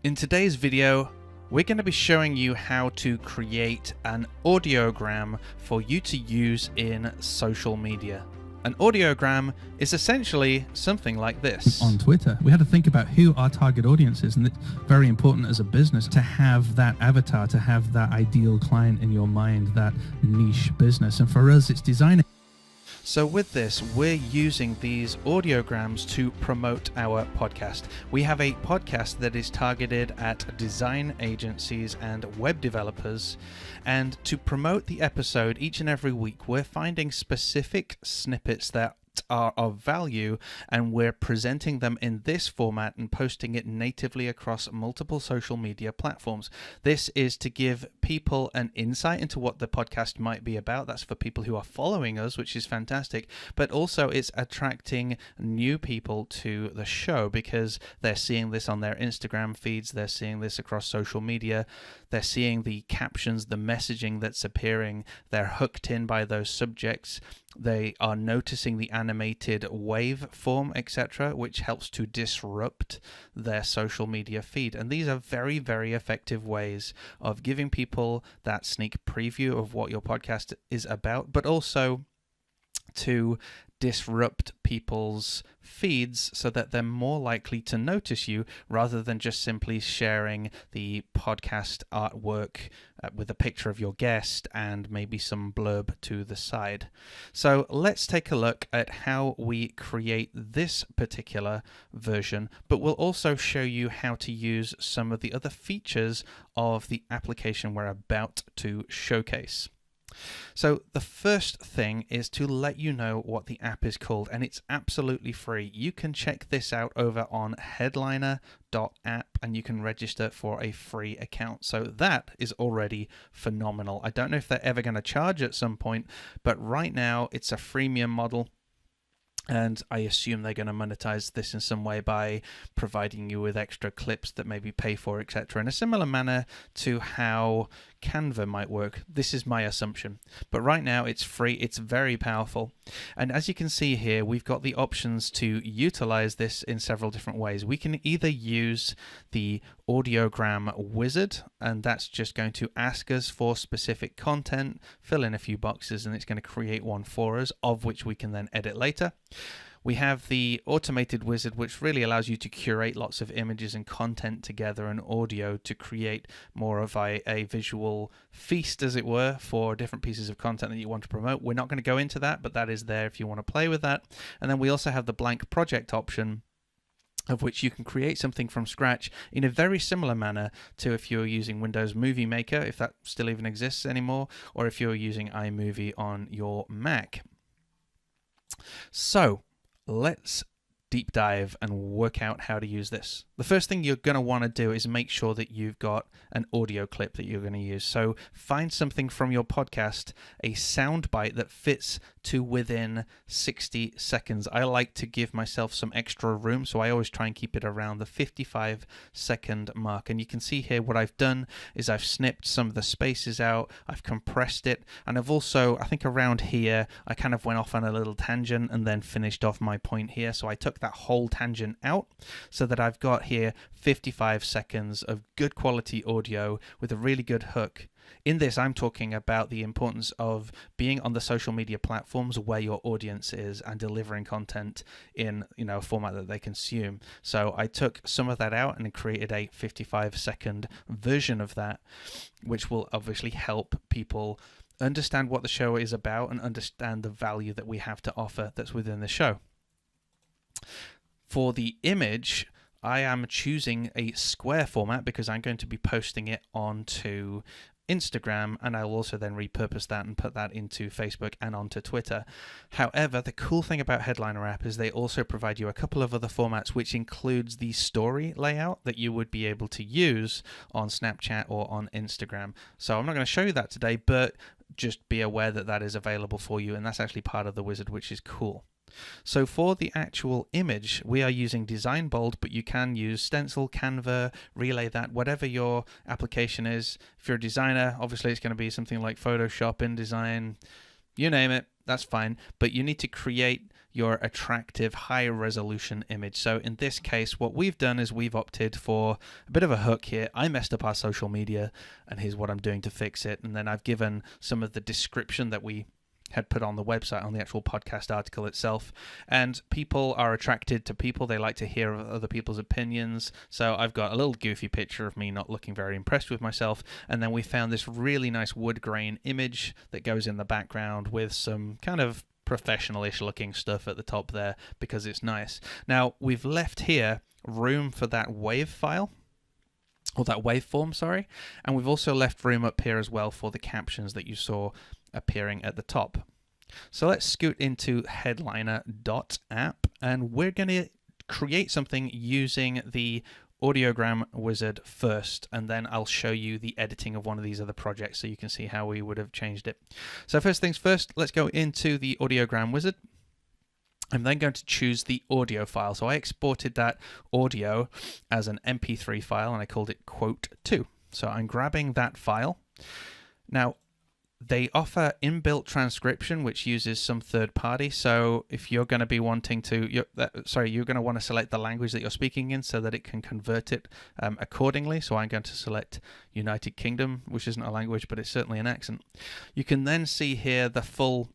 In today's video, we're going to be showing you how to create an audiogram for you to use in social media. An audiogram is essentially something like this. On Twitter, we had to think about who our target audience is, and it's very important as a business to have that avatar, to have that ideal client in your mind, that niche business. And for us, it's designing. So with this, we're using these audiograms to promote our podcast. We have a podcast that is targeted at design agencies and web developers. And to promote the episode each and every week, we're finding specific snippets that are of value, and we're presenting them in this format and posting it natively across multiple social media platforms. This is to give people an insight into what the podcast might be about. That's for people who are following us, which is fantastic, but also it's attracting new people to the show because they're seeing this on their Instagram feeds, they're seeing this across social media, they're seeing the captions, the messaging that's appearing, they're hooked in by those subjects. They are noticing the animated wave form, etc., which helps to disrupt their social media feed. And these are very, very effective ways of giving people that sneak preview of what your podcast is about, but also to disrupt people's feeds so that they're more likely to notice you rather than just simply sharing the podcast artwork with a picture of your guest and maybe some blurb to the side. So let's take a look at how we create this particular version, but we'll also show you how to use some of the other features of the application we're about to showcase. So the first thing is to let you know what the app is called, and it's absolutely free. You can check this out over on Headliner.app and you can register for a free account. So that is already phenomenal. I don't know if they're ever going to charge at some point, but right now it's a freemium model. And I assume they're going to monetize this in some way by providing you with extra clips that maybe pay for, etc. In a similar manner to how Canva might work. This is my assumption. But right now it's free. It's very powerful. And as you can see here, we've got the options to utilize this in several different ways. We can either use the audiogram wizard, and that's just going to ask us for specific content, fill in a few boxes, and it's going to create one for us, of which we can then edit later. We have the automated wizard, which really allows you to curate lots of images and content together and audio to create more of a visual feast, as it were, for different pieces of content that you want to promote. We're not going to go into that, but that is there if you want to play with that. And then we also have the blank project option, of which you can create something from scratch in a very similar manner to if you're using Windows Movie Maker, if that still even exists anymore, or if you're using iMovie on your Mac. So let's deep dive and work out how to use this. The first thing you're going to want to do is make sure that you've got an audio clip that you're going to use. So find something from your podcast, a sound bite that fits to within 60 seconds. I like to give myself some extra room, so I always try and keep it around the 55-second mark. And you can see here what I've done is I've snipped some of the spaces out, I've compressed it, and I've also, I think around here, I kind of went off on a little tangent and then finished off my point here. So I took that whole tangent out so that I've got here 55 seconds of good quality audio with a really good hook. In this, I'm talking about the importance of being on the social media platforms where your audience is and delivering content in, a format that they consume. So I took some of that out and created a 55-second version of that, which will obviously help people understand what the show is about and understand the value that we have to offer that's within the show. For the image, I am choosing a square format because I'm going to be posting it onto Instagram, and I'll also then repurpose that and put that into Facebook and onto Twitter. However, the cool thing about Headliner app is they also provide you a couple of other formats, which includes the story layout that you would be able to use on Snapchat or on Instagram. So I'm not going to show you that today, but just be aware that that is available for you, and that's actually part of the wizard, which is cool. So for the actual image, we are using Design Bold, but you can use Stencil, Canva, Relay That, whatever your application is. If you're a designer, obviously it's going to be something like Photoshop, InDesign, you name it, that's fine. But you need to create your attractive high resolution image. So in this case, what we've done is we've opted for a bit of a hook here. I messed up our social media, and here's what I'm doing to fix it. And then I've given some of the description that we had put on the website, on the actual podcast article itself. And people are attracted to people. They like to hear other people's opinions. So I've got a little goofy picture of me not looking very impressed with myself. And then we found this really nice wood grain image that goes in the background with some kind of professional-ish looking stuff at the top there because it's nice. Now, we've left here room for that wave file, or that waveform, sorry. And we've also left room up here as well for the captions that you saw appearing at the top. So let's scoot into Headliner.app, and we're going to create something using the audiogram wizard first, and then I'll show you the editing of one of these other projects so you can see how we would have changed it. So first things first, let's go into the audiogram wizard. I'm then going to choose the audio file. So I exported that audio as an MP3 file, and I called it quote2. So I'm grabbing that file. Now, they offer inbuilt transcription, which uses some third party. So if you're going to be wanting to, you're going to want to select the language that you're speaking in so that it can convert it accordingly. So I'm going to select United Kingdom, which isn't a language, but it's certainly an accent. You can then see here the full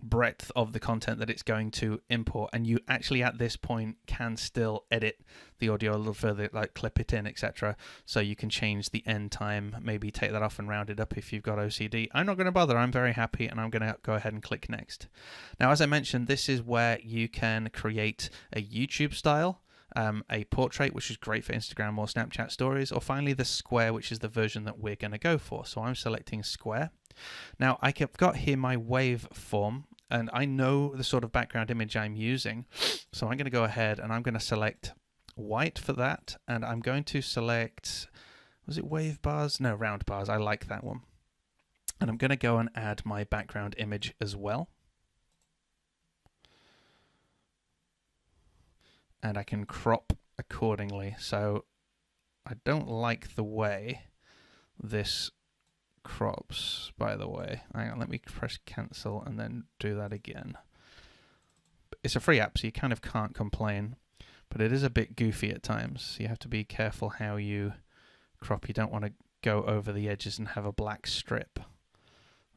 breadth of the content that it's going to import, and you actually at this point can still edit the audio a little further, like clip it in, etc. So you can change the end time, maybe take that off and round it up if you've got OCD. I'm not going to bother. I'm very happy, and I'm going to go ahead and click next. Now, as I mentioned, this is where you can create a YouTube style, a portrait, which is great for Instagram or Snapchat stories, or finally the square, which is the version that we're going to go for. So I'm selecting square. Now I've got here my waveform, and I know the sort of background image I'm using. So I'm going to go ahead and I'm going to select white for that, and I'm going to select, was it wave bars? No, round bars. I like that one. And I'm going to go and add my background image as well. And I can crop accordingly. So I don't like the way this crops, by the way. Hang on, let me press cancel and then do that again. It's a free app, so you kind of can't complain, but it is a bit goofy at times. You have to be careful how you crop. You don't want to go over the edges and have a black strip.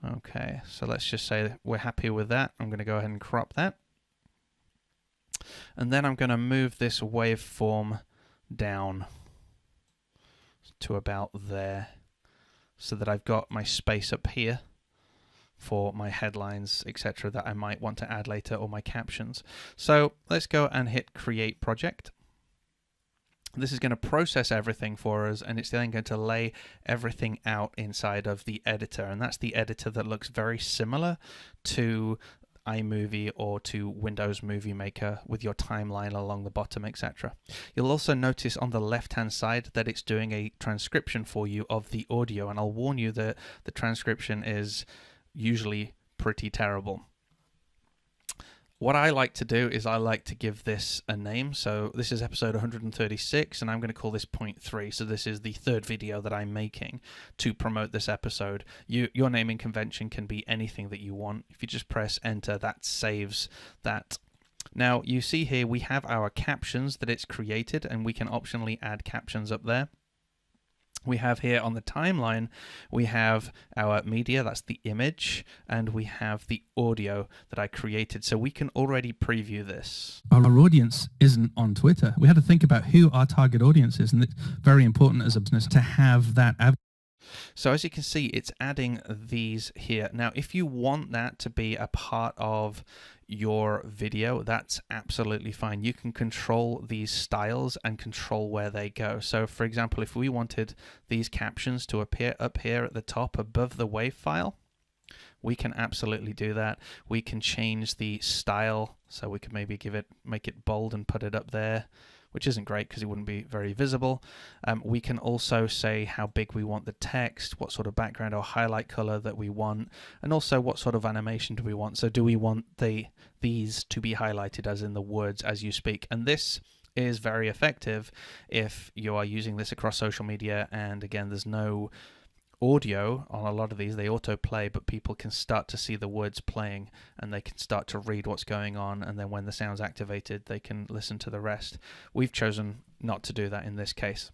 Okay, so let's just say that we're happy with that. I'm going to go ahead and crop that. And then I'm going to move this waveform down to about there, so that I've got my space up here for my headlines, etc., that I might want to add later, or my captions. So let's go and hit create project. This is going to process everything for us, and it's then going to lay everything out inside of the editor, and that's the editor that looks very similar to iMovie or to Windows Movie Maker with your timeline along the bottom, etc. You'll also notice on the left-hand side that it's doing a transcription for you of the audio, and I'll warn you that the transcription is usually pretty terrible. What I like to do is I like to give this a name. So this is episode 136, and I'm going to call this point 3. So this is the third video that I'm making to promote this episode. Your naming convention can be anything that you want. If you just press enter, that saves that. Now you see here we have our captions that it's created, and we can optionally add captions up there. We have here on the timeline, we have our media, that's the image, and we have the audio that I created. So we can already preview this. Our audience isn't on Twitter. We had to think about who our target audience is, and it's very important as a business to have that. So as you can see, it's adding these here. Now, if you want that to be a part of your video, that's absolutely fine. You can control these styles and control where they go. So for example, if we wanted these captions to appear up here at the top above the WAV file, we can absolutely do that. We can change the style, so we could maybe make it bold and put it up there, which isn't great because it wouldn't be very visible. We can also say how big we want the text, what sort of background or highlight color that we want, and also what sort of animation do we want. So do we want these to be highlighted as in the words as you speak? And this is very effective if you are using this across social media, and again, there's no audio on a lot of these, they autoplay, but people can start to see the words playing and they can start to read what's going on, and then when the sound's activated they can listen to the rest. We've chosen not to do that in this case.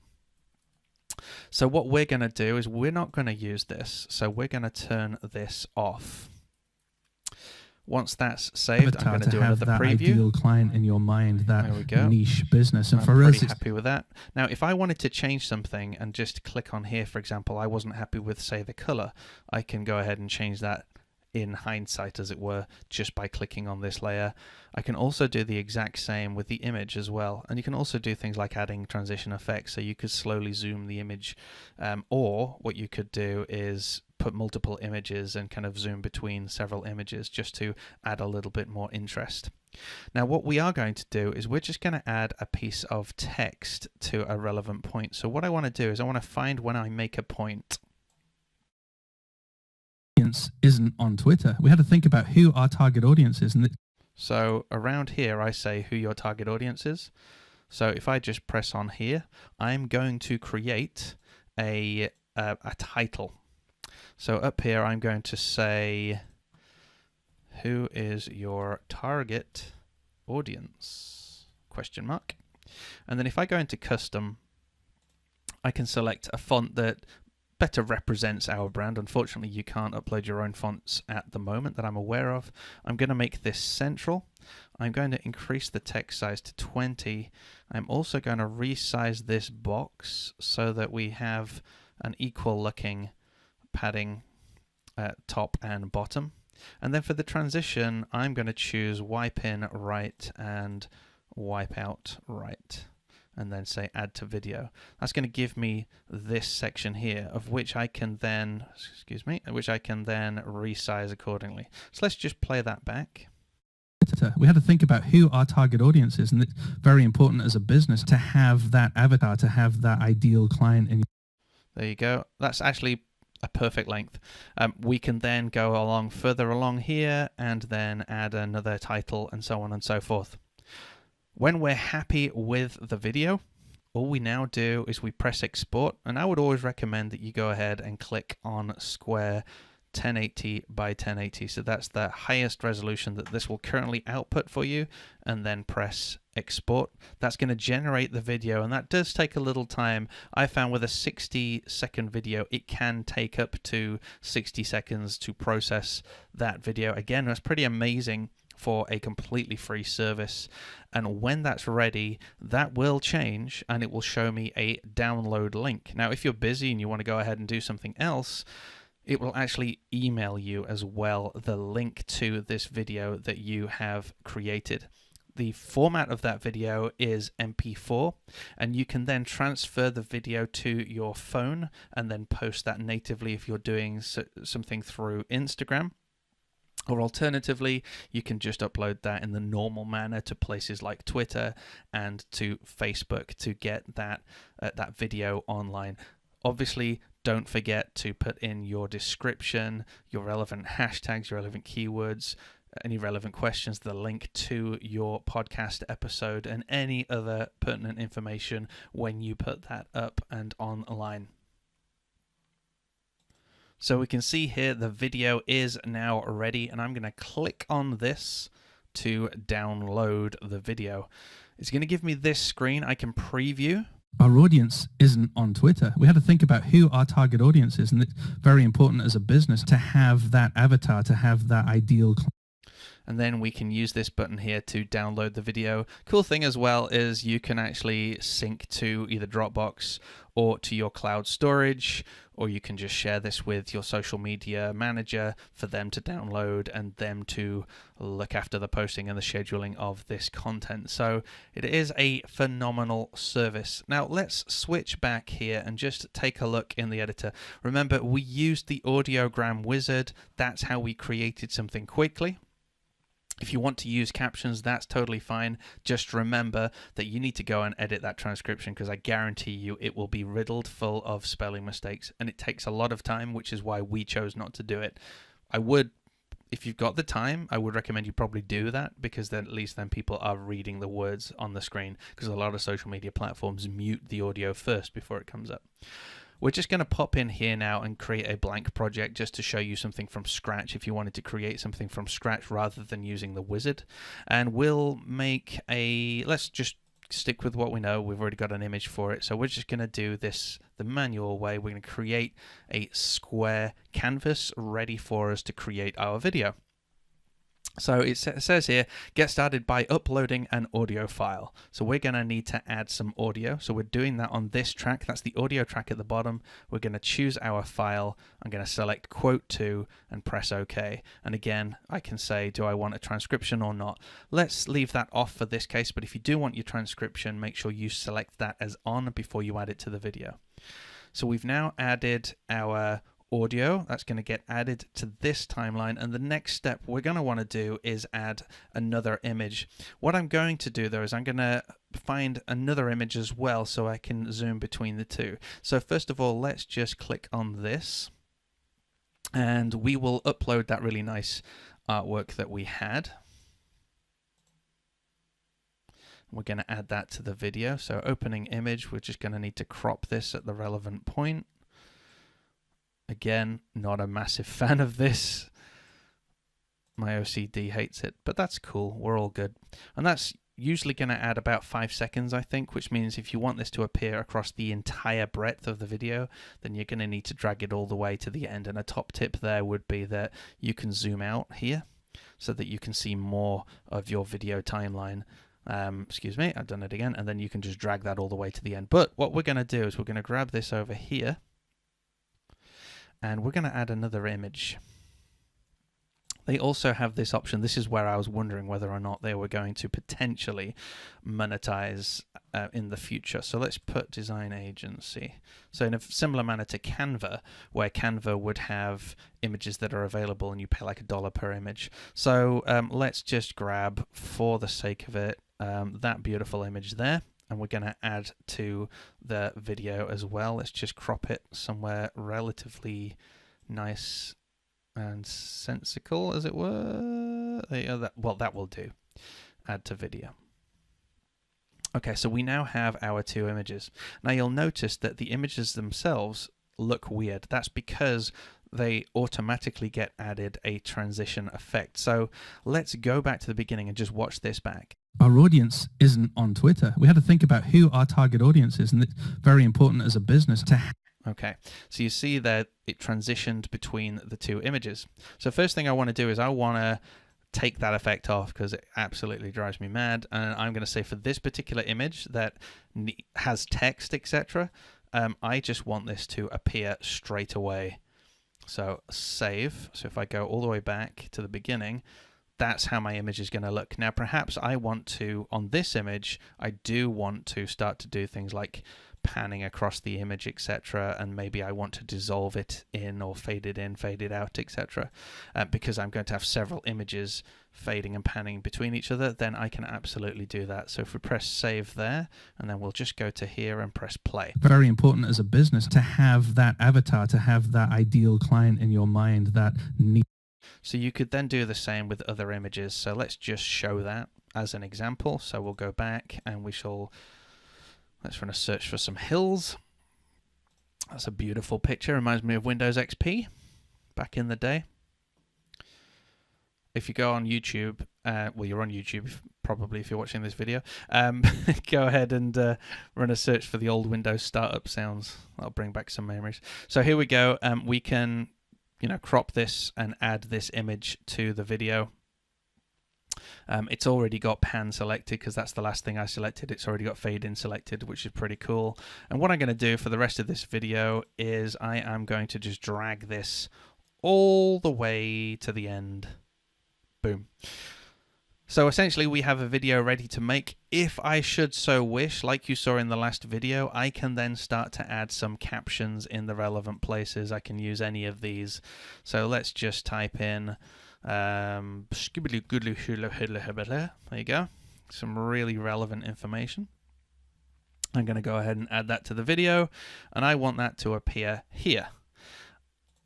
So what we're going to do is we're not going to use this, so we're going to turn this off. Once that's saved, I'm going to do another preview. Ideal client in your mind, that there we go. Niche business, and I'm for us, pretty happy with that. Now, if I wanted to change something and just click on here, for example, I wasn't happy with, say, the color, I can go ahead and change that in hindsight, as it were, just by clicking on this layer. I can also do the exact same with the image as well, and you can also do things like adding transition effects, so you could slowly zoom the image, or what you could do is put multiple images and kind of zoom between several images just to add a little bit more interest. Now what we are going to do is we're just going to add a piece of text to a relevant point. So what I want to do is I want to find when I make a point. Isn't on Twitter. We had to think about who our target audience is. So around here I say who your target audience is. So if I just press on here, I'm going to create a title. So up here I'm going to say, who is your target audience? Question mark. And then if I go into custom, I can select a font that better represents our brand. Unfortunately, you can't upload your own fonts at the moment that I'm aware of. I'm going to make this central. I'm going to increase the text size to 20. I'm also going to resize this box so that we have an equal looking padding top and bottom. And then for the transition, I'm going to choose wipe in right and wipe out right, and then say add to video. That's going to give me this section here, of which I can then, resize accordingly. So let's just play that back. We had to think about who our target audience is, and it's very important as a business to have that avatar, to have that ideal client. There you go. That's actually a perfect length. We can then go further along here and then add another title and so on and so forth. When we're happy with the video, all we now do is we press export, and I would always recommend that you go ahead and click on square 1080 by 1080. So that's the highest resolution that this will currently output for you, and then press export. That's going to generate the video, and that does take a little time. I found with a 60-second video, it can take up to 60 seconds to process that video. Again, that's pretty amazing for a completely free service. And when that's ready, that will change and it will show me a download link. Now, if you're busy and you want to go ahead and do something else, it will actually email you as well the link to this video that you have created. The format of that video is MP4, and you can then transfer the video to your phone and then post that natively if you're doing something through Instagram. Or alternatively, you can just upload that in the normal manner to places like Twitter and to Facebook to get that video online. Obviously, don't forget to put in your description, your relevant hashtags, your relevant keywords, any relevant questions, the link to your podcast episode, and any other pertinent information when you put that up and online. So we can see here the video is now ready, and I'm going to click on this to download the video. It's going to give me this screen. I can preview. Our audience isn't on Twitter. We had to think about who our target audience is, and it's very important as a business to have that avatar, to have that ideal client. And then we can use this button here to download the video. Cool thing as well is you can actually sync to either Dropbox or to your cloud storage, or you can just share this with your social media manager for them to download and them to look after the posting and the scheduling of this content. So it is a phenomenal service. Now let's switch back here and just take a look in the editor. Remember, we used the audiogram wizard. That's how we created something quickly. If you want to use captions, that's totally fine. Just remember that you need to go and edit that transcription, because I guarantee you it will be riddled full of spelling mistakes, and it takes a lot of time, which is why we chose not to do it. If you've got the time, I would recommend you probably do that, because then at least then people are reading the words on the screen, because a lot of social media platforms mute the audio first before it comes up. we're just going to pop in here now and create a blank project just to show you something from scratch if you wanted to create something from scratch rather than using the wizard. And we'll make let's just stick with what we know. We've already got an image for it, so we're just going to do this the manual way. We're going to create a square canvas ready for us to create our video. So it says here, get started by uploading an audio file. So we're going to need to add some audio. So we're doing that on this track. That's the audio track at the bottom. We're going to choose our file. I'm going to select quote to and press OK. And again, I can say, do I want a transcription or not? Let's leave that off for this case. But if you do want your transcription, make sure you select that as on before you add it to the video. So we've now added our audio. That's going to get added to this timeline, and the next step we're going to want to do is add another image. What I'm going to do though is I'm going to find another image as well so I can zoom between the two. So first of all, let's just click on this and we will upload that really nice artwork that we had. We're going to add that to the video. So opening image, we're just going to need to crop this at the relevant point. Again, not a massive fan of this. My OCD hates it, but that's cool. We're all good. And that's usually going to add about 5 seconds, I think, which means if you want this to appear across the entire breadth of the video, then you're going to need to drag it all the way to the end. And a top tip there would be that you can zoom out here so that you can see more of your video timeline. Excuse me, I've done it again. And then you can just drag that all the way to the end. But what we're going to do is we're going to grab this over here. And we're going to add another image. They also have this option. This is where I was wondering whether or not they were going to potentially monetize in the future. So let's put design agency. So in a similar manner to Canva, where Canva would have images that are available and you pay like $1 per image. So let's just grab, for the sake of it, that beautiful image there. And we're going to add to the video as well. Let's just crop it somewhere relatively nice and sensical, as it were. Well, that will do. Add to video. Okay, so we now have our two images. Now you'll notice that the images themselves look weird. That's because they automatically get added a transition effect. So let's go back to the beginning and just watch this back. Our audience isn't on Twitter. We had to think about who our target audience is, and it's very important as a business to Okay, so you see that it transitioned between the two images. So first thing I want to do is I want to take that effect off because it absolutely drives me mad. And I'm going to say for this particular image that has text, etc., I just want this to appear straight away. So save. So if I go all the way back to the beginning, that's how my image is going to look. Now, perhaps I want to, on this image, I do want to start to do things like panning across the image, etc. And maybe I want to dissolve it in or fade it in, fade it out, etc. Because I'm going to have several images fading and panning between each other, then I can absolutely do that. So if we press save there, and then we'll just go to here and press play. Very important as a business to have that avatar, to have that ideal client in your mind that needs. So you could then do the same with other images. So let's just show that as an example. So we'll go back and we shall, let's run a search for some hills. That's a beautiful picture. Reminds me of Windows XP back in the day. If you go on YouTube, well, you're on YouTube probably if you're watching this video, go ahead and run a search for the old Windows startup sounds. That'll bring back some memories. So here we go. We can, crop this and add this image to the video. It's already got pan selected because that's the last thing I selected. It's already got fade in selected, which is pretty cool. And what I'm going to do for the rest of this video is I am going to just drag this all the way to the end. Boom. So essentially we have a video ready to make. If I should so wish, like you saw in the last video, I can then start to add some captions in the relevant places. I can use any of these. So let's just type in there you go, some really relevant information. I'm going to go ahead and add that to the video, and I want that to appear here.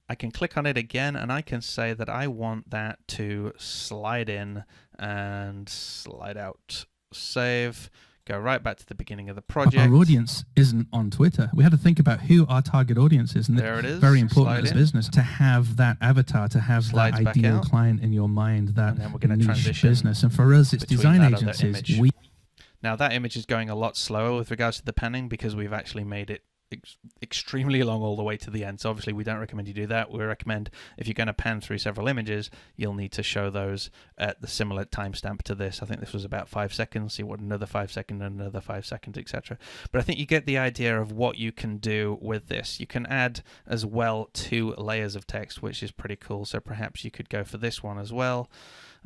I can click on it again and I can say that I want that to slide in and slide out. Save, go right back to the beginning of the project. Our audience isn't on Twitter. We had to think about who our target audience is. And there it is. Very important as Slide a in. business to have that avatar, to have Slides that back ideal out. client in your mind, that And then we're going to niche transition business. And for us, it's between design that other agencies. image. Now that image is going a lot slower with regards to the panning because we've actually made it extremely long all the way to the end. So obviously we don't recommend you do that. We recommend if you're going to pan through several images, you'll need to show those at the similar timestamp to this. I think this was about 5 seconds. See what another 5 seconds, another 5 seconds, etc. But I think you get the idea of what you can do with this. You can add as well 2 layers of text, which is pretty cool. So perhaps you could go for this one as well.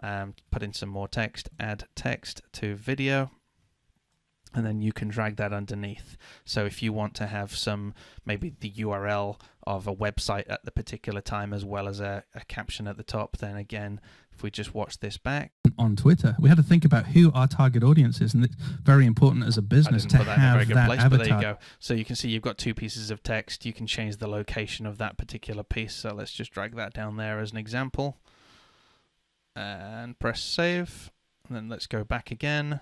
Put in some more text, add text to video. And then you can drag that underneath. So if you want to have maybe the URL of a website at the particular time as well as a caption at the top, then again, if we just watch this back. On Twitter, we had to think about who our target audience is, and it's very important as a business to have that avatar. But there you go. So you can see you've got 2 pieces of text. You can change the location of that particular piece. So let's just drag that down there as an example. And press save. And then let's go back again.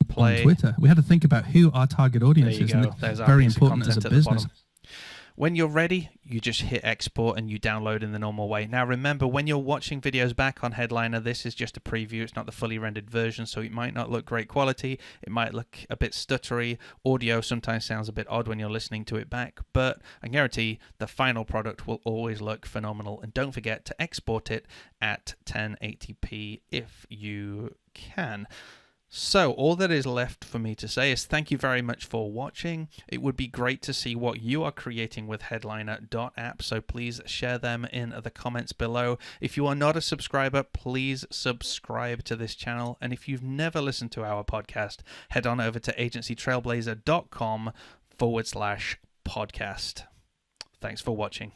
Play. On Twitter, we had to think about who our target audience is, and it's very important as a business. When you're ready, you just hit export and you download in the normal way. Now remember, when you're watching videos back on Headliner, this is just a preview. It's not the fully rendered version, so it might not look great quality. It might look a bit stuttery. Audio sometimes sounds a bit odd when you're listening to it back, but I guarantee the final product will always look phenomenal. And don't forget to export it at 1080p if you can. So all that is left for me to say is thank you very much for watching. It would be great to see what you are creating with Headliner.app, so please share them in the comments below. If you are not a subscriber, please subscribe to this channel. And if you've never listened to our podcast, head on over to agencytrailblazer.com/podcast. Thanks for watching.